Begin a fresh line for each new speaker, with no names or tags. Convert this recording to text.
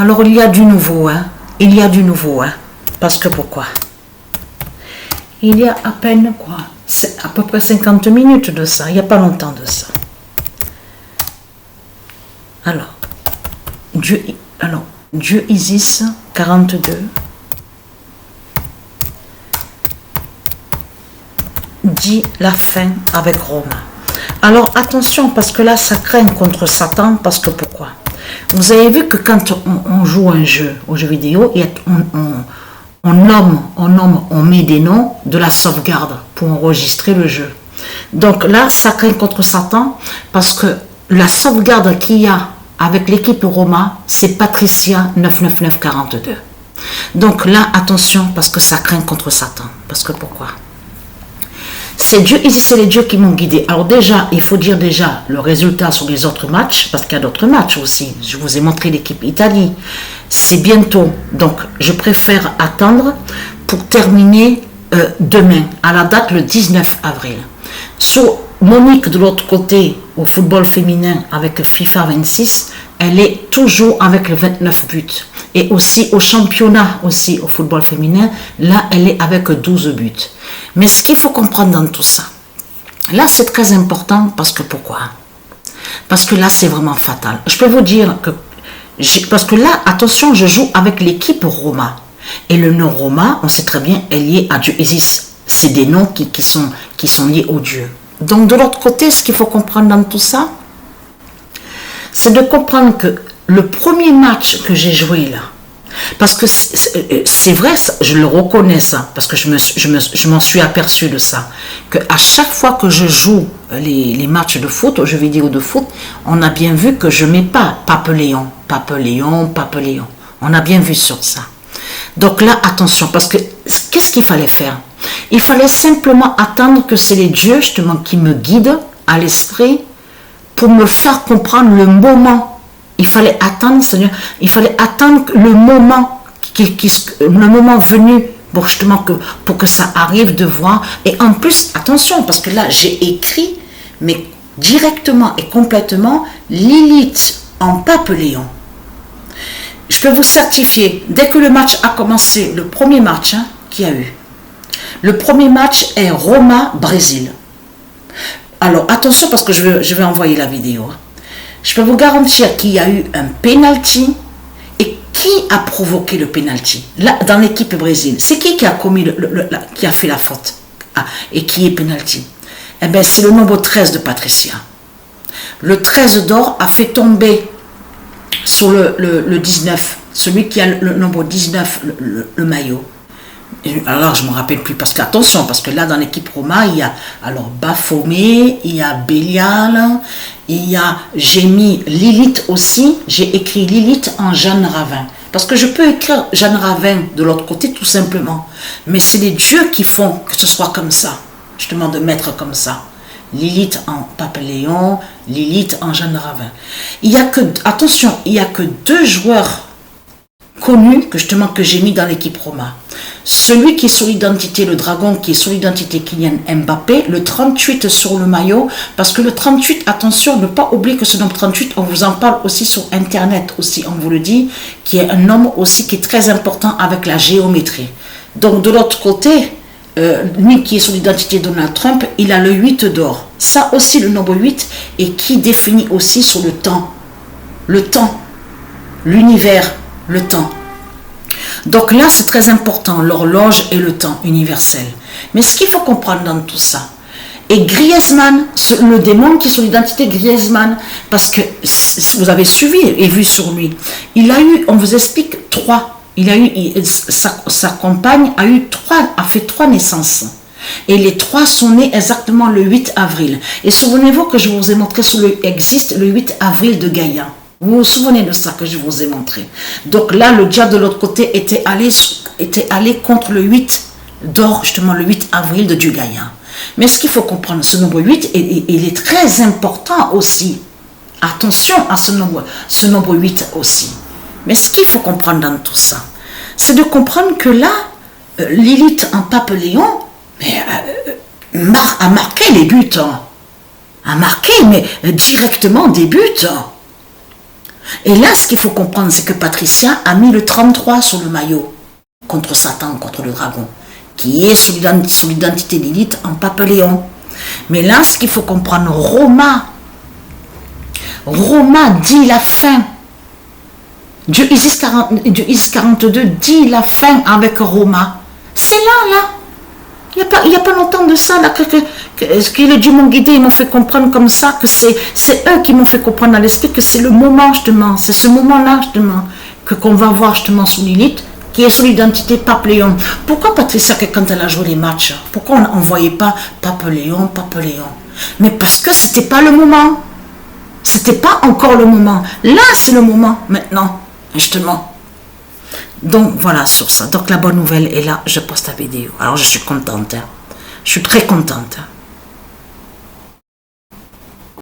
Alors il y a du nouveau, hein. Il y a du nouveau, hein. Parce que pourquoi? Il y a à peine quoi? C'est à peu près 50 minutes de ça, il n'y a pas longtemps de ça. Alors, Dieu Isis 42 dit la fin avec Roma. Alors attention, parce que là ça craint contre Satan, parce que pourquoi? Vous avez vu que quand on joue un jeu, aux jeux vidéo, on met des noms de la sauvegarde pour enregistrer le jeu. Donc là, ça craint contre Satan, parce que la sauvegarde qu'il y a avec l'équipe Roma, c'est Patricia 99942. Donc là, attention, parce que ça craint contre Satan. Parce que pourquoi? C'est Dieu, ici c'est les dieux qui m'ont guidé. Alors déjà, il faut dire déjà le résultat sur les autres matchs, parce qu'il y a d'autres matchs aussi. Je vous ai montré l'équipe Italie. C'est bientôt, donc je préfère attendre pour terminer demain, à la date le 19 avril. Sur Monique de l'autre côté, au football féminin avec FIFA 26, elle est toujours avec le 29 buts. Et aussi au championnat, aussi au football féminin, là elle est avec 12 buts. Mais ce qu'il faut comprendre dans tout ça, là c'est très important, parce que pourquoi? Parce que là c'est vraiment fatal. Je peux vous dire que, parce que là, attention, je joue avec l'équipe Roma. Et le nom Roma, on sait très bien, est lié à Dieu Isis. C'est des noms qui sont liés au Dieu. Donc de l'autre côté, ce qu'il faut comprendre dans tout ça, c'est de comprendre que le premier match que j'ai joué là, parce que c'est vrai, je le reconnais ça, parce que je m'en suis aperçu de ça, qu'à chaque fois que je joue les matchs de foot, aux jeux vidéo de foot, on a bien vu que je ne mets pas Pape Léon. On a bien vu sur ça. Donc là, attention, parce que qu'est-ce qu'il fallait faire? Il fallait simplement attendre que c'est les dieux justement qui me guident à l'esprit pour me faire comprendre le moment. Il fallait attendre, Seigneur, il fallait attendre le moment venu pour justement pour que ça arrive de voir. Et en plus, attention, parce que là, j'ai écrit, mais directement et complètement, Lilith en Pape Léon. Je peux vous certifier, dès que le match a commencé, le premier match qu'il y a eu, le premier match est Roma-Brésil. Alors, attention, parce que je vais envoyer la vidéo. Je peux vous garantir qu'il y a eu un penalty. Et qui a provoqué le penalty? Là, dans l'équipe Brésil, c'est qui a commis qui a fait la faute? Et qui est penalty? Eh bien, c'est le nombre 13 de Patricia. Le 13 d'or a fait tomber sur le 19, celui qui a le nombre 19, le maillot. Alors je ne me rappelle plus, parce qu'attention, parce que là dans l'équipe Roma, il y a alors Baphomet, il y a Bélial, j'ai mis Lilith aussi, j'ai écrit Lilith en Jeanne Ravin. Parce que je peux écrire Jeanne Ravin de l'autre côté tout simplement, mais c'est les dieux qui font que ce soit comme ça, justement de mettre comme ça. Lilith en Pape Léon, Lilith en Jeanne Ravin. Attention, il n'y a que 2 joueurs connus que j'ai mis dans l'équipe Roma. Celui qui est sur l'identité, le dragon qui est sur l'identité Kylian Mbappé, le 38 sur le maillot, parce que le 38, attention, ne pas oublier que ce nombre 38, on vous en parle aussi sur internet, aussi, on vous le dit, qui est un nombre aussi qui est très important avec la géométrie. Donc de l'autre côté, lui qui est sur l'identité Donald Trump, il a le 8 d'or. Ça aussi, le nombre 8, et qui définit aussi sur le temps, l'univers, le temps. Donc là, c'est très important, l'horloge et le temps universel. Mais ce qu'il faut comprendre dans tout ça, et Griezmann, le démon qui est sur l'identité Griezmann, parce que vous avez suivi et vu sur lui, il a eu, on vous explique, sa compagne a fait 3 naissances. Et les 3 sont nés exactement le 8 avril. Et souvenez-vous que je vous ai montré existe le 8 avril de Gaïa. Vous vous souvenez de ça que je vous ai montré? Donc là, le diable de l'autre côté était allé contre le 8 d'or, justement le 8 avril de Dieu Gaïa. Mais ce qu'il faut comprendre, ce nombre 8, il est très important aussi. Attention à ce nombre 8 aussi. Mais ce qu'il faut comprendre dans tout ça, c'est de comprendre que là, Lilith en Pape Léon a marqué les buts. A marqué, mais directement des buts. Et là, ce qu'il faut comprendre, c'est que Patricia a mis le 33 sur le maillot contre Satan, contre le dragon, qui est sous l'identité Lilith en Pape Léon. Mais là, ce qu'il faut comprendre, Roma dit la fin. Dieu Isis 42 dit la fin avec Roma. C'est là. Il n'y a pas longtemps de ça, là, que les dieux m'ont guidé, ils m'ont fait comprendre comme ça, que c'est eux qui m'ont fait comprendre dans l'esprit que c'est le moment, justement, c'est ce moment-là, justement, qu'on va voir, justement, sous Lilith, qui est sous l'identité Pape Léon. Pourquoi Patricia, que quand elle a joué les matchs, pourquoi on ne voyait pas Pape Léon? Mais parce que c'était pas le moment. C'était pas encore le moment. Là, c'est le moment, maintenant, justement. Donc voilà sur ça. Donc la bonne nouvelle est là, je poste la vidéo. Alors je suis contente. Je suis très contente.